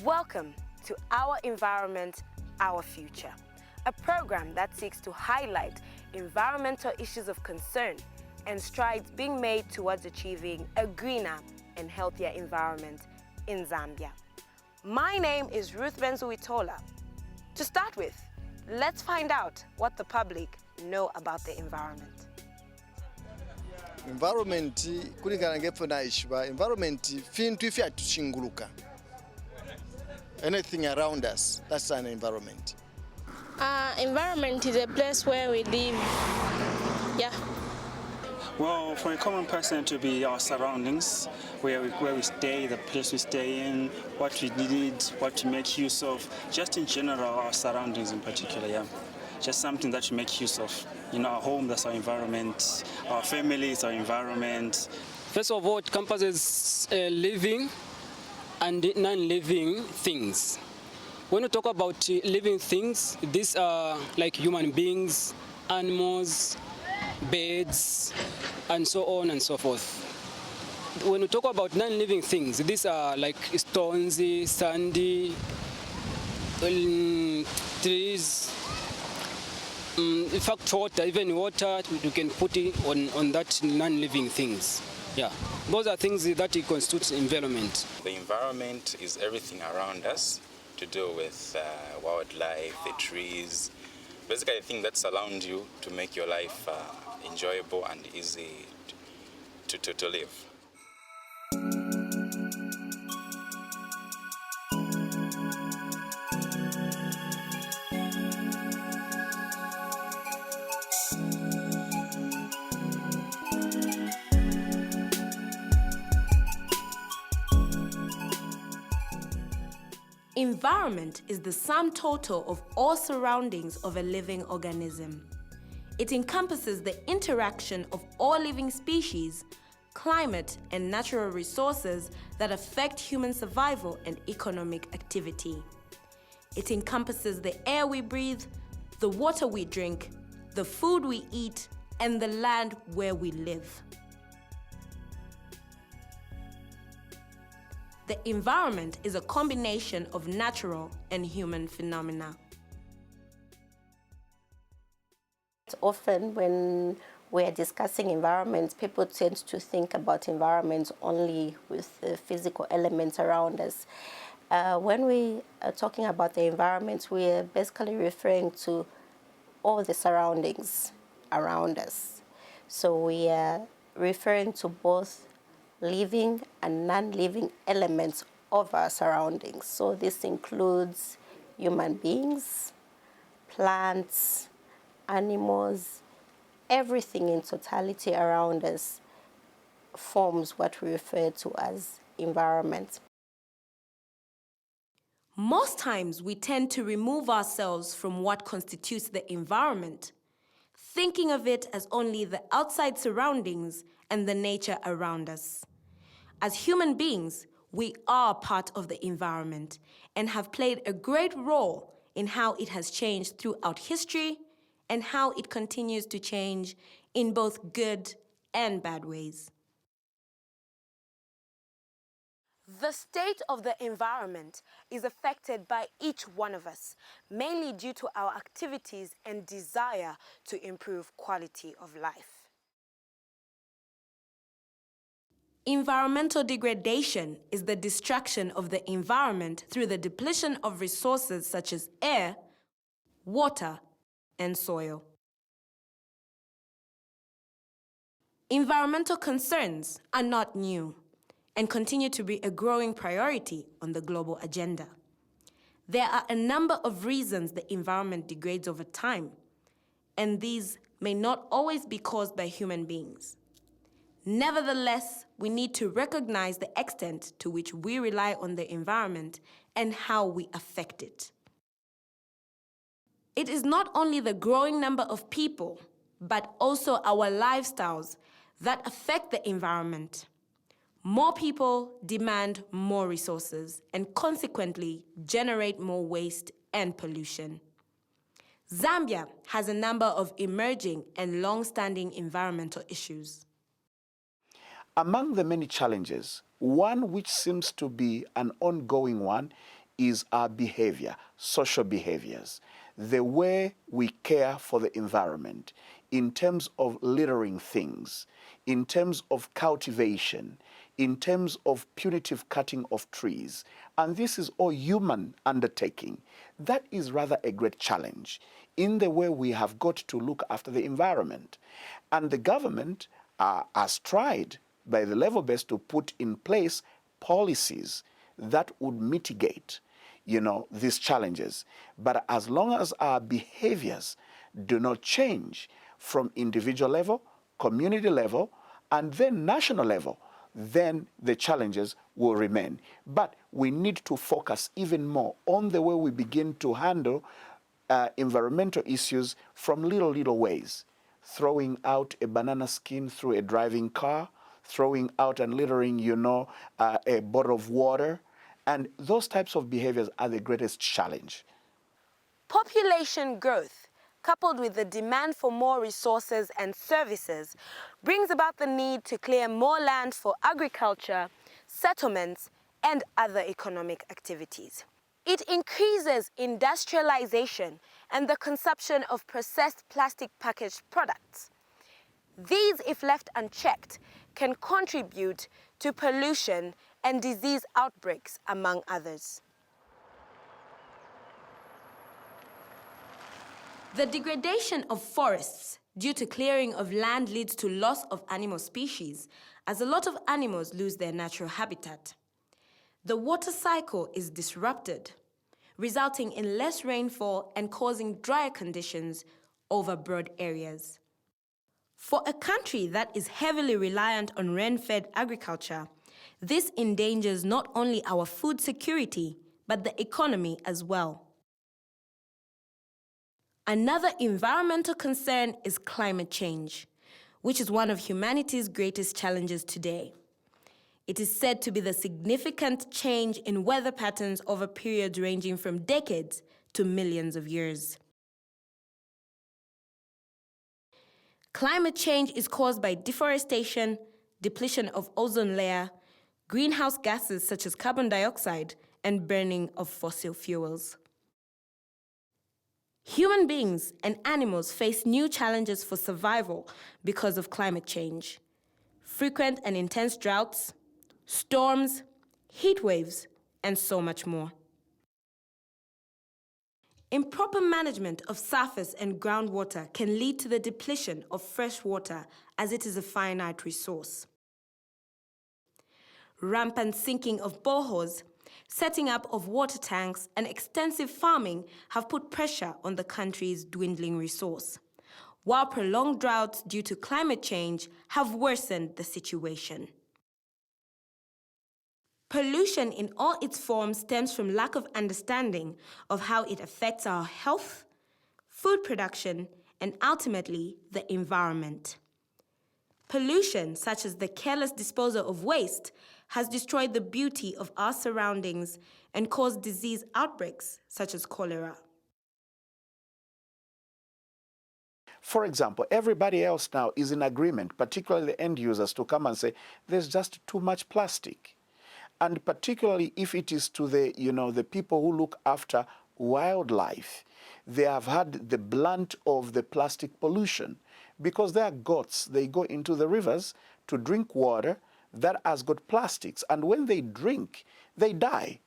Welcome to Our Environment, Our Future, a program that seeks to highlight environmental issues of concern and strides being made towards achieving a greener and healthier environment in Zambia. My name is Ruth Benzuitola. To start with, let's find out what the public know about the environment. Environment kulingana ngefuna ishwa environment fintu ifya tuchinguluka. Anything around us, that's an environment. Environment is a place where we live. Yeah. Well, for a common person to be our surroundings, where we stay, the place we stay in, what we need, what to make use of, just in general, our surroundings in particular, yeah. Just something that you make use of. You know, our home, that's our environment. Our family is our environment. First of all, it encompasses living and non-living things. When we talk about living things, these are like human beings, animals, birds, and so on and so forth. When we talk about non-living things, these are like stones, sandy, trees, in fact water, even water, you can put it on that non-living things. Yeah, those are things that constitute environment. The environment is everything around us to do with wildlife, the trees, basically the thing that surrounds you to make your life enjoyable and easy to live. Environment is the sum total of all surroundings of a living organism. It encompasses the interaction of all living species, climate, and natural resources that affect human survival and economic activity. It encompasses the air we breathe, the water we drink, the food we eat, and the land where we live. The environment is a combination of natural and human phenomena. Often when we are discussing environments, people tend to think about environments only with the physical elements around us. When we are talking about the environment, we are basically referring to all the surroundings around us. So we are referring to both living and non-living elements of our surroundings. So this includes human beings, plants, animals, everything in totality around us forms what we refer to as environment. Most times we tend to remove ourselves from what constitutes the environment, thinking of it as only the outside surroundings and the nature around us. As human beings, we are part of the environment and have played a great role in how it has changed throughout history and how it continues to change in both good and bad ways. The state of the environment is affected by each one of us, mainly due to our activities and desire to improve quality of life. Environmental degradation is the destruction of the environment through the depletion of resources such as air, water, and soil. Environmental concerns are not new and continue to be a growing priority on the global agenda. There are a number of reasons the environment degrades over time, and these may not always be caused by human beings. Nevertheless, we need to recognize the extent to which we rely on the environment and how we affect it. It is not only the growing number of people, but also our lifestyles that affect the environment. More people demand more resources and consequently generate more waste and pollution. Zambia has a number of emerging and long-standing environmental issues. Among the many challenges, one which seems to be an ongoing one is our behavior, social behaviors, the way we care for the environment in terms of littering things, in terms of cultivation, in terms of punitive cutting of trees. And this is all human undertaking. That is rather a great challenge in the way we have got to look after the environment. And the government has tried by the level best to put in place policies that would mitigate, these challenges. But as long as our behaviors do not change from individual level, community level, and then national level, then the challenges will remain. But we need to focus even more on the way we begin to handle environmental issues from little ways. Throwing out a banana skin through a driving car, throwing out and littering, a bottle of water. And those types of behaviors are the greatest challenge. Population growth, coupled with the demand for more resources and services, brings about the need to clear more land for agriculture, settlements, and other economic activities. It increases industrialization and the consumption of processed plastic packaged products. These, if left unchecked, can contribute to pollution and disease outbreaks, among others. The degradation of forests due to clearing of land leads to loss of animal species, as a lot of animals lose their natural habitat. The water cycle is disrupted, resulting in less rainfall and causing drier conditions over broad areas. For a country that is heavily reliant on rain-fed agriculture, this endangers not only our food security, but the economy as well. Another environmental concern is climate change, which is one of humanity's greatest challenges today. It is said to be the significant change in weather patterns over periods ranging from decades to millions of years. Climate change is caused by deforestation, depletion of ozone layer, greenhouse gases such as carbon dioxide, and burning of fossil fuels. Human beings and animals face new challenges for survival because of climate change. Frequent and intense droughts, storms, heat waves, and so much more. Improper management of surface and groundwater can lead to the depletion of fresh water, as it is a finite resource. Rampant sinking of boreholes, setting up of water tanks, and extensive farming have put pressure on the country's dwindling resource, while prolonged droughts due to climate change have worsened the situation. Pollution in all its forms stems from lack of understanding of how it affects our health, food production, and ultimately the environment. Pollution, such as the careless disposal of waste, has destroyed the beauty of our surroundings and caused disease outbreaks such as cholera. For example, everybody else now is in agreement, particularly the end users, to come and say, there's just too much plastic. And particularly if it is to the, the people who look after wildlife, they have had the blunt of the plastic pollution because they are goats. They go into the rivers to drink water that has got plastics. And when they drink, they die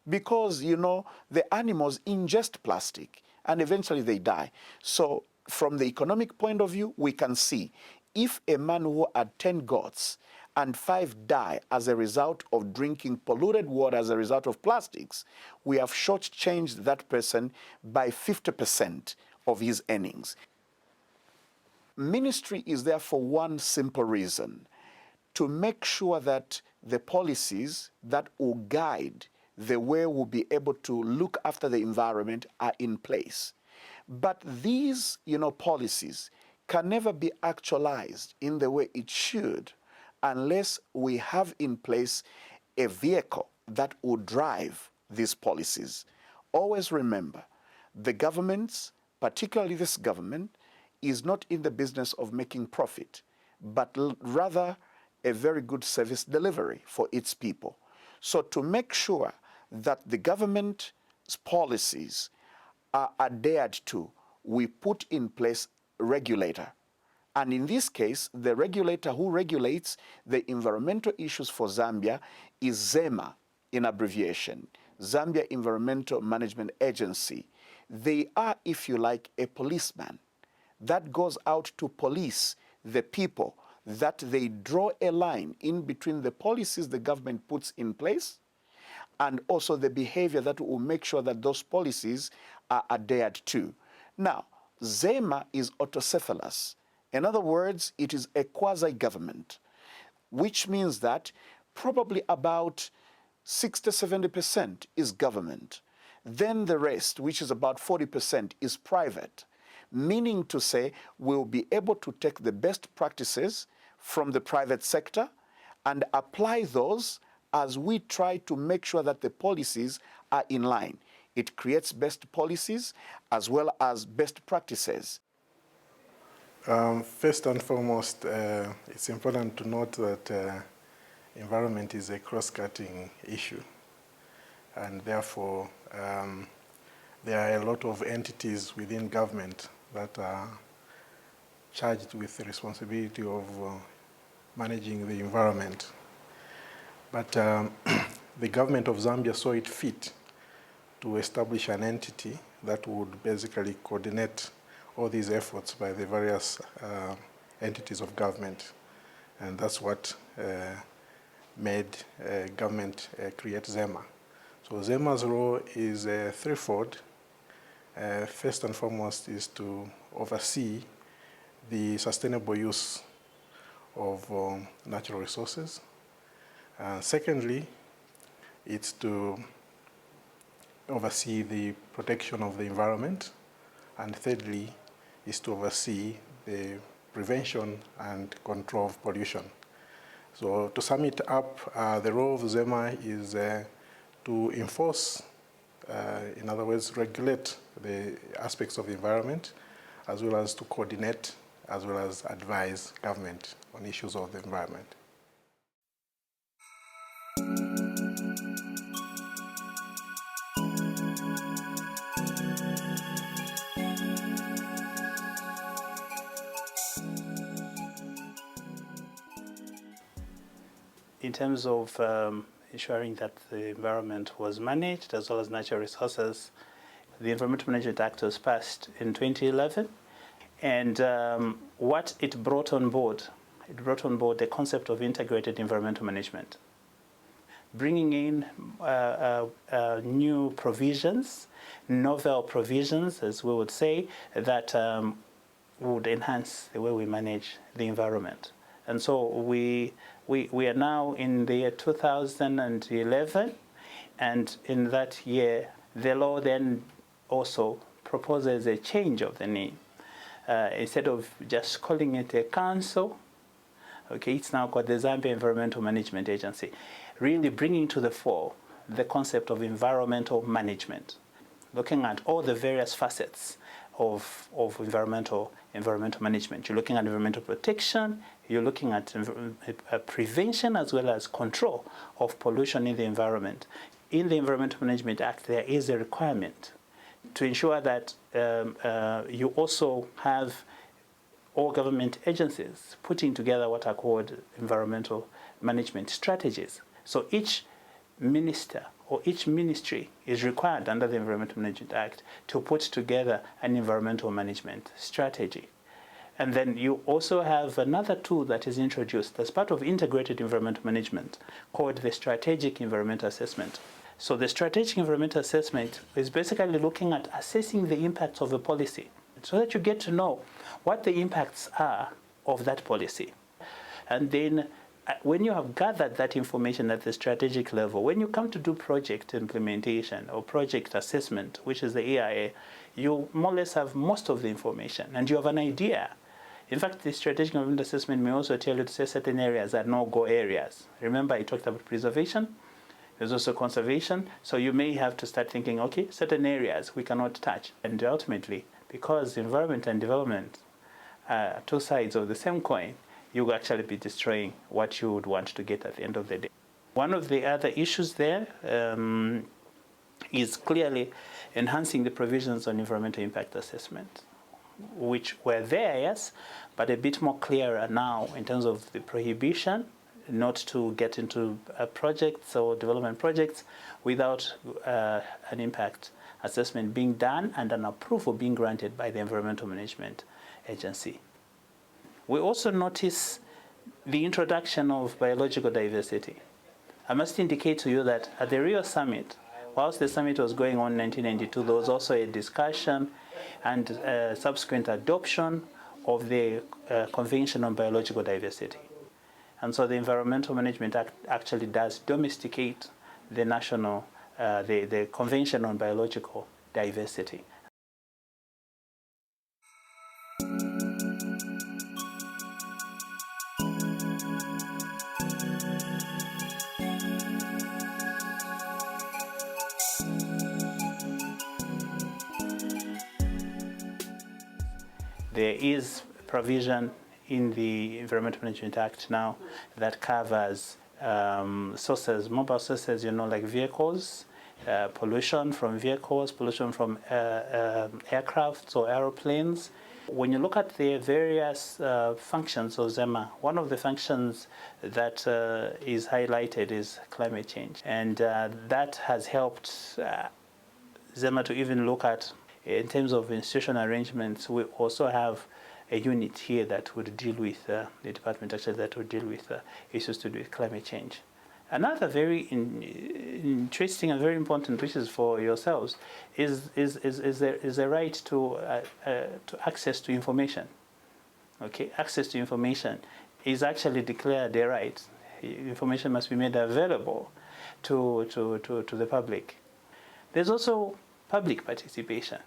because, the animals ingest plastic and eventually they die. So from the economic point of view, we can see if a man who had 10 goats and 5 die as a result of drinking polluted water as a result of plastics, we have shortchanged that person by 50% of his earnings. Ministry is there for one simple reason: to make sure that the policies that will guide the way we'll be able to look after the environment are in place. But these, policies can never be actualized in the way it should unless we have in place a vehicle that will drive these policies. Always remember, the governments, particularly this government, is not in the business of making profit, but rather a very good service delivery for its people. So to make sure that the government's policies are adhered to, we put in place a regulator. And in this case, the regulator who regulates the environmental issues for Zambia is ZEMA, in abbreviation, Zambia Environmental Management Agency. They are, if you like, a policeman that goes out to police the people, that they draw a line in between the policies the government puts in place and also the behavior that will make sure that those policies are adhered to. Now, ZEMA is autocephalous. In other words, it is a quasi-government, which means that probably about 60–70% is government. Then the rest, which is about 40%, is private, meaning to say we'll be able to take the best practices from the private sector and apply those as we try to make sure that the policies are in line. It creates best policies as well as best practices. First and foremost, it's important to note that environment is a cross-cutting issue, and therefore there are a lot of entities within government that are charged with the responsibility of managing the environment. But the government of Zambia saw it fit to establish an entity that would basically coordinate all these efforts by the various entities of government. And that's what made government create ZEMA. So ZEMA's role is threefold. First and foremost is to oversee the sustainable use of natural resources. Secondly, it's to oversee the protection of the environment. And thirdly, is to oversee the prevention and control of pollution. So to sum it up, the role of ZEMA is to enforce, in other words, regulate the aspects of the environment, as well as to coordinate, as well as advise government on issues of the environment. In terms of ensuring that the environment was managed as well as natural resources, the Environmental Management Act was passed in 2011, and what it brought on board the concept of integrated environmental management, bringing in new provisions, novel provisions, as we would say, that would enhance the way we manage the environment. And so we are now in the year 2011, and in that year, the law then also proposes a change of the name. Instead of just calling it a council, okay, it's now called the Zambia Environmental Management Agency, really bringing to the fore the concept of environmental management, looking at all the various facets of environmental management. You're looking at environmental protection, you're looking at prevention as well as control of pollution in the environment. In the Environmental Management Act, there is a requirement to ensure that you also have all government agencies putting together what are called environmental management strategies. So each minister or each ministry is required under the Environmental Management Act to put together an environmental management strategy. And then you also have another tool that is introduced as part of integrated environmental management called the Strategic Environmental Assessment. So the Strategic Environmental Assessment is basically looking at assessing the impacts of a policy so that you get to know what the impacts are of that policy. And then when you have gathered that information at the strategic level, when you come to do project implementation or project assessment, which is the EIA, you more or less have most of the information and you have an idea. In fact, the strategic environmental assessment may also tell you to say certain areas are no-go areas. Remember, I talked about preservation. There's also conservation. So you may have to start thinking, okay, certain areas we cannot touch. And ultimately, because environment and development are two sides of the same coin, you will actually be destroying what you would want to get at the end of the day. One of the other issues there is clearly enhancing the provisions on environmental impact assessment, which were there, yes, but a bit more clearer now in terms of the prohibition not to get into projects or development projects without an impact assessment being done and an approval being granted by the Environmental Management Agency. We also notice the introduction of biological diversity. I must indicate to you that at the Rio Summit, whilst the summit was going on in 1992, there was also a discussion and subsequent adoption of the Convention on Biological Diversity. And so the Environmental Management Act actually does domesticate the national, the Convention on Biological Diversity. There is provision in the Environmental Management Act now that covers sources, mobile sources, like vehicles, pollution from vehicles, pollution from aircraft or aeroplanes. When you look at the various functions of ZEMA, one of the functions that is highlighted is climate change. And that has helped ZEMA to even look at, in terms of institutional arrangements, we also have a unit here that would deal with, the department actually that would deal with issues to do with climate change. Another very interesting and very important, which is for yourselves, is the right to access to information. Okay, access to information is actually declared a right. Information must be made available to the public. There's also public participation.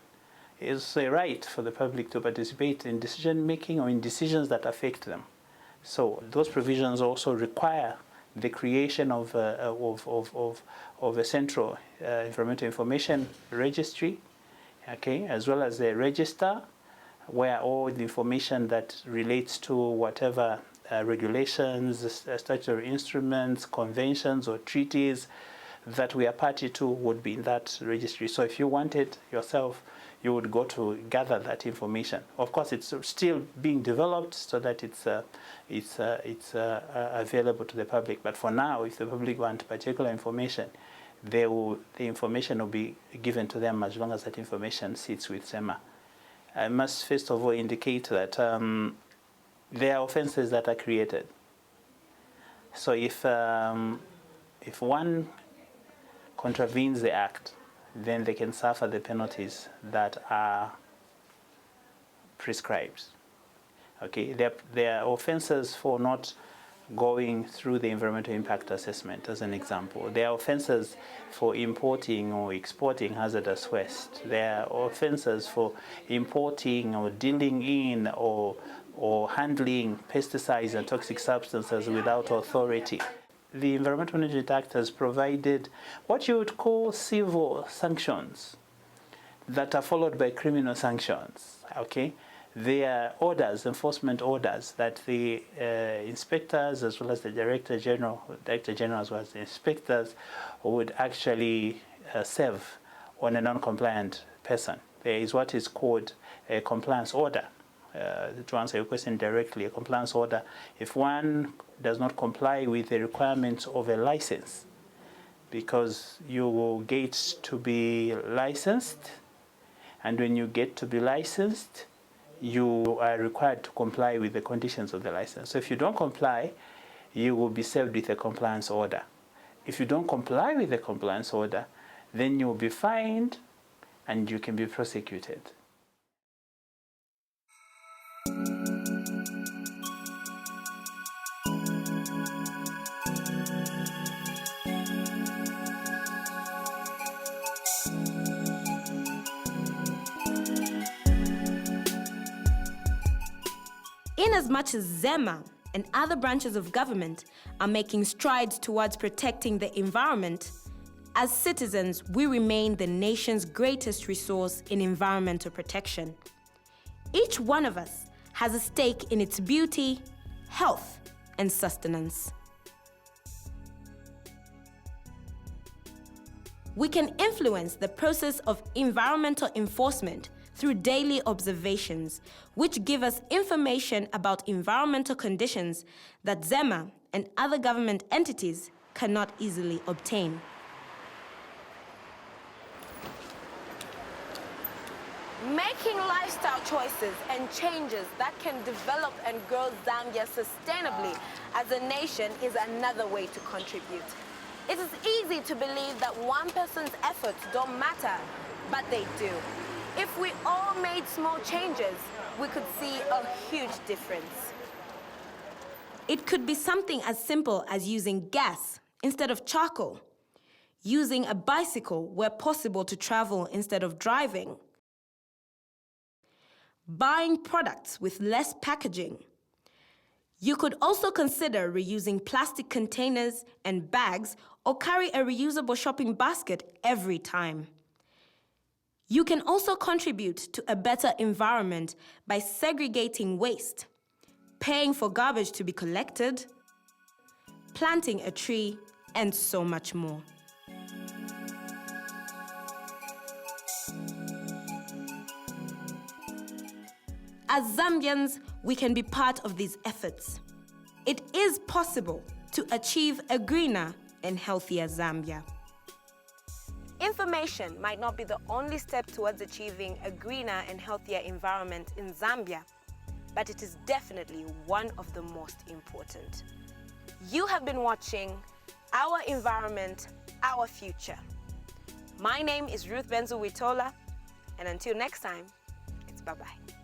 It's a right for the public to participate in decision making or in decisions that affect them. So those provisions also require the creation of a central environmental information registry, okay, as well as a register where all the information that relates to whatever regulations, statutory instruments, conventions or treaties that we are party to would be in that registry. So if you want it yourself, you would go to gather that information. Of course, it's still being developed so that it's available to the public. But for now, if the public want particular information, the information will be given to them as long as that information sits with ZEMA. I must first of all indicate that there are offenses that are created. So if one contravenes the act, then they can suffer the penalties that are prescribed. Okay, there are offenses for not going through the environmental impact assessment, as an example. There are offenses for importing or exporting hazardous waste. There are offenses for importing or dealing in or handling pesticides and toxic substances without authority. The Environmental Management Act has provided what you would call civil sanctions that are followed by criminal sanctions. Okay, they are orders, enforcement orders that the inspectors as well as the Director General as well as the inspectors would actually serve on a non-compliant person. There is what is called a compliance order. To answer your question directly, a compliance order, if one does not comply with the requirements of a license, because you will get to be licensed, and when you get to be licensed, you are required to comply with the conditions of the license. So if you don't comply, you will be served with a compliance order. If you don't comply with the compliance order, then you will be fined and you can be prosecuted. Inasmuch as ZEMA and other branches of government are making strides towards protecting the environment, as citizens, we remain the nation's greatest resource in environmental protection. Each one of us has a stake in its beauty, health, and sustenance. We can influence the process of environmental enforcement through daily observations, which give us information about environmental conditions that ZEMA and other government entities cannot easily obtain. Making lifestyle choices and changes that can develop and grow Zambia sustainably as a nation is another way to contribute. It is easy to believe that one person's efforts don't matter, but they do. If we all made small changes, we could see a huge difference. It could be something as simple as using gas instead of charcoal, using a bicycle where possible to travel instead of driving, buying products with less packaging. You could also consider reusing plastic containers and bags or carry a reusable shopping basket every time. You can also contribute to a better environment by segregating waste, paying for garbage to be collected, planting a tree, and so much more. As Zambians, we can be part of these efforts. It is possible to achieve a greener and healthier Zambia. Information might not be the only step towards achieving a greener and healthier environment in Zambia, but it is definitely one of the most important. You have been watching Our Environment, Our Future. My name is Ruth Benzu Witola, and until next time, it's bye-bye.